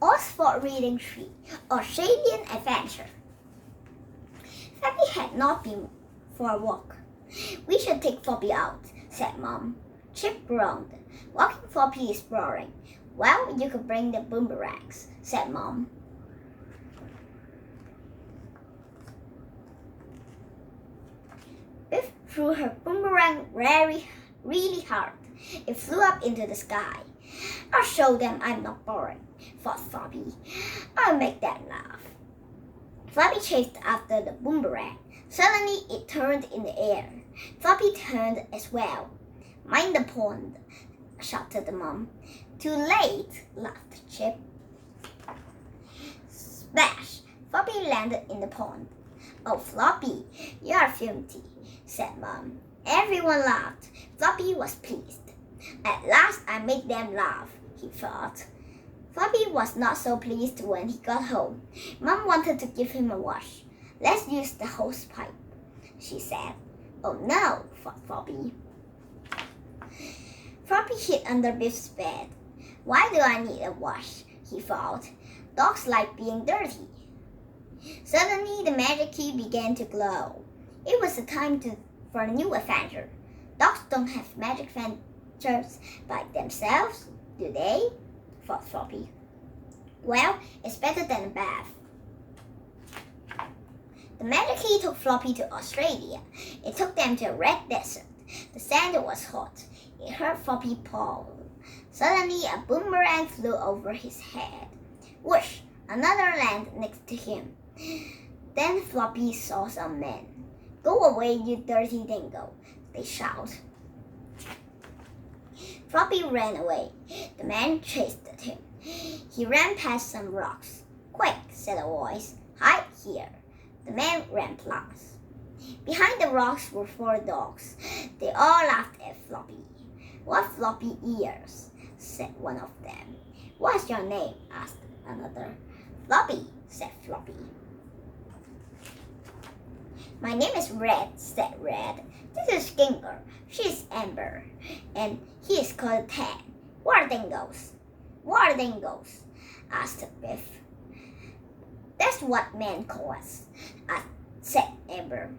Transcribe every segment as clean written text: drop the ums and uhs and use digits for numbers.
Oxford Reading Tree, Australian Adventure. Floppy had not been for a walk. We should take Floppy out, said Mom. Chip groaned. Walking Floppy is boring. Well, you could bring the boomerangs, said Mom. Biff threw her boomerang really hard. It flew up into the sky. I'll show them I'm not boring, thought Floppy. I'll make them laugh. Floppy chased after the boomerang. Suddenly, it turned in the air. Floppy turned as well. Mind the pond, shouted the Mom. Too late, laughed Chip. Splash! Floppy landed in the pond. Oh, Floppy, you are filthy, said Mom. Everyone laughed. Floppy was pleased. At last I made them laugh, he thought. Floppy was not so pleased when he got home. Mom wanted to give him a wash. Let's use the hose pipe, she said. Oh no, thought Floppy. Floppy hid under Biff's bed. Why do I need a wash? He thought. Dogs like being dirty. Suddenly the magic key began to glow. It was the time for a new adventure. Dogs don't have magic adventures by themselves, do they? Thought Floppy. Well, it's better than a bath. The magic key took Floppy to Australia. It took them to a red desert. The sand was hot. It hurt Floppy paw. Suddenly, a boomerang flew over his head. Whoosh! Another landed next to him. Then Floppy saw some men. Go away, you dirty dingo, they shouted. Floppy ran away. The man chased him. He ran past some rocks. Quick, said a voice. Hide here. The man ran past. Behind the rocks were 4 dogs. They all laughed at Floppy. What floppy ears, said one of them. What's your name? Asked another. Floppy, said Floppy. My name is Red, said Red. This is Ginger. She's Amber. And he is called Tan. What are dingoes? What are dingoes? Asked Biff. That's what men call us, said Amber.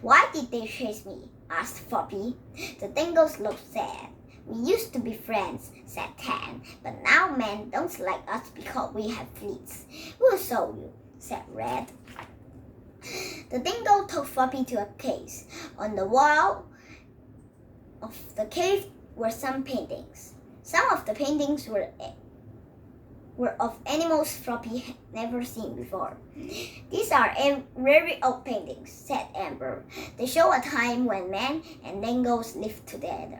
Why did they chase me? Asked Floppy. The dingoes looked sad. We used to be friends, said Tan, but now men don't like us because we have fleets. We'll show you, said Red. The dingo took Floppy to a cave. On the wall of the cave were some paintings. Some of the paintings were of animals Floppy had never seen before. These are very old paintings, said Amber. They show a time when men and dingoes lived together.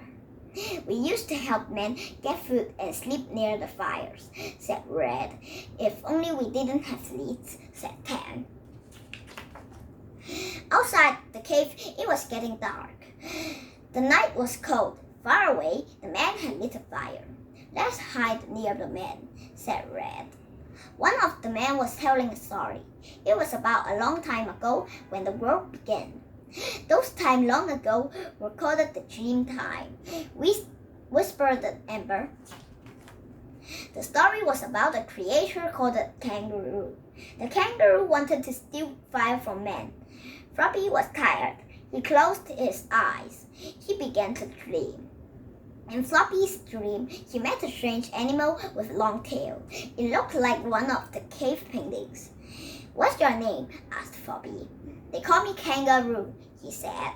We used to help men get food and sleep near the fires, said Red. If only we didn't have fleets, said Tan. Outside the cave, it was getting dark. The night was cold. Far away, the man had lit a fire. Let's hide near the man, said Red. One of the men was telling a story. It was about a long time ago when the world began. Those times long ago were called the dream time, whispered Amber. The story was about a creature called a kangaroo. The kangaroo wanted to steal fire from men. Floppy was tired. He closed his eyes. He began to dream. In Floppy's dream, he met a strange animal with a long tail. It looked like one of the cave paintings. What's your name? Asked Floppy. They call me Kangaroo, he said.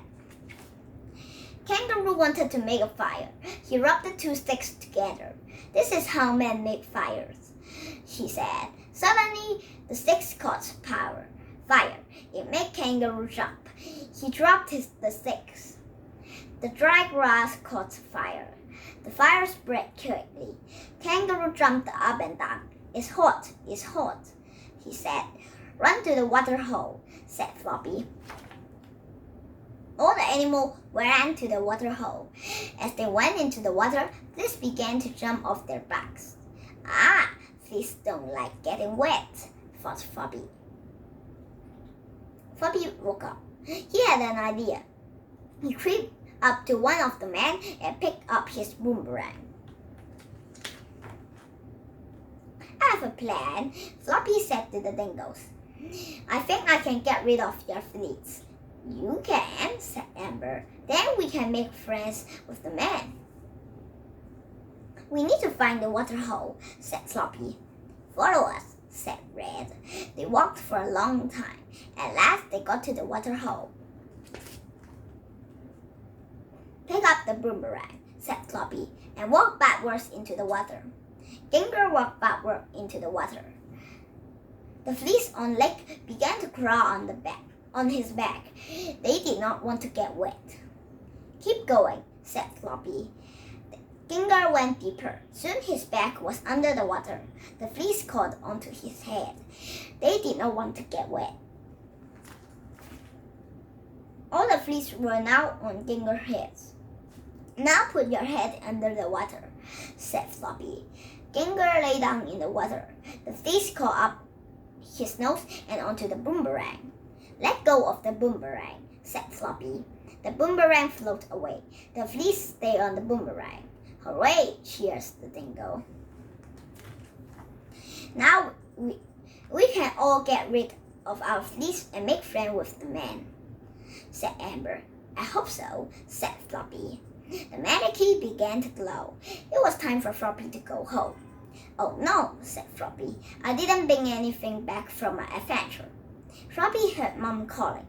Kangaroo wanted to make a fire. He rubbed the 2 sticks together. This is how men make fires, he said. Suddenly, the sticks caught fire. It made Kangaroo jump. He dropped the sticks. The dry grass caught fire. The fire spread quickly. Kangaroo jumped up and down. It's hot, he said. Run to the water hole, said Floppy. All the animals ran to the water hole. As they went into the water, fish began to jump off their backs. Ah, fish don't like getting wet, thought Floppy. Floppy woke up. He had an idea. He crept up to one of the men and picked up his boomerang. I have a plan, Floppy said to the dingoes. I think I can get rid of your fleas. You can, said Amber. Then we can make friends with the man. We need to find the water hole, said Floppy. Follow us, said Red. They walked for a long time. At last they got to the water hole. Pick up the boomerang, said Floppy, and walk backwards into the water. Ginger walked backward into the water. The fleas on Lake began to crawl on his back. They did not want to get wet. Keep going, said Floppy. Ginger went deeper. Soon his back was under the water. The fleas caught onto his head. They did not want to get wet. All the fleas were now on Ginger's head. Now put your head under the water, said Floppy. Ginger lay down in the water. The fleas caught up his nose and onto the boomerang. Let go of the boomerang, said Floppy. The boomerang floated away. The fleas stayed on the boomerang. Hooray, cheers the dingo. Now we can all get rid of our fleas and make friends with the man, said Amber. I hope so, said Floppy. The mannequin began to glow. It was time for Floppy to go home. Oh no, said Floppy. I didn't bring anything back from my adventure. Floppy heard Mom calling.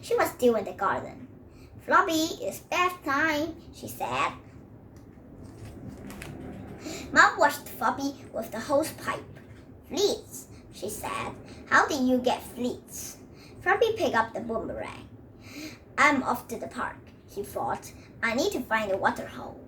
She was still in the garden. Floppy, it's bath time, she said. Mom watched Floppy with the hose pipe. Fleas, she said. How did you get fleas? Floppy picked up the boomerang. I'm off to the park, he thought. I need to find a water hole.